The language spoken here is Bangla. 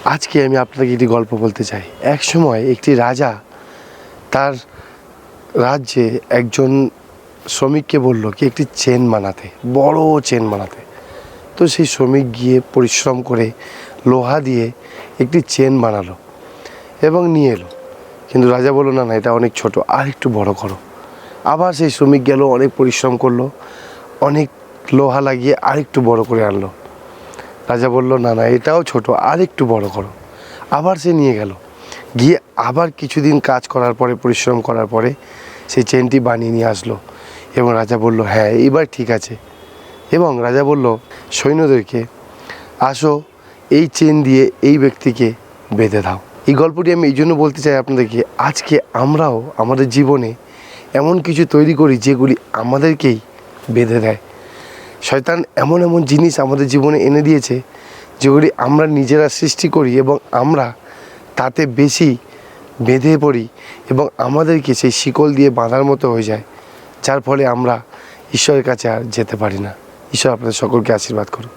আজকে আমি আপনাকে একটি গল্প বলতে চাই। এক সময় একটি রাজা তার রাজ্যে একজন শ্রমিককে বলল কি একটি চেন বানাতে, বড় চেন বানাতে। তো সেই শ্রমিক গিয়ে পরিশ্রম করে লোহা দিয়ে একটি চেন বানালো এবং নিয়ে এলো। কিন্তু রাজা বলল না না, এটা অনেক ছোট, আর একটু বড় করো। আবার সেই শ্রমিক গেল, অনেক পরিশ্রম করলো, অনেক লোহা লাগিয়ে আর একটু বড় করে আনলো। রাজা বলল না না, এটাও ছোট, আর একটু বড় করো। আবার সে নিয়ে গেল, গিয়ে আবার কিছুদিন কাজ করার পরে, পরিশ্রম করার পরে সেই চেনটি বানিয়ে নিয়ে আসলো। এবং রাজা বলল হ্যাঁ, এবার ঠিক আছে। এবং রাজা বলল সৈন্যদেরকে, আসো এই চেন দিয়ে এই ব্যক্তিকে বেঁধে দাও। এই গল্পটি আমি এই জন্য বলতে চাই আপনাদেরকে, আজকে আমরাও আমাদের জীবনে এমন কিছু তৈরি করি যেগুলি আমাদেরকেই বেঁধে দেয়। শয়তান এমন এমন জিনিস আমাদের জীবনে এনে দিয়েছে যেগুলি আমরা নিজেরা সৃষ্টি করি এবং আমরা তাতে বেশি বেঁধে পড়ি এবং আমাদেরকে সেই শিকল দিয়ে বাঁধার মতো হয়ে যায়, যার ফলে আমরা ঈশ্বরের কাছে আর যেতে পারি না। ঈশ্বর আপনাদের সকলকে আশীর্বাদ করুন।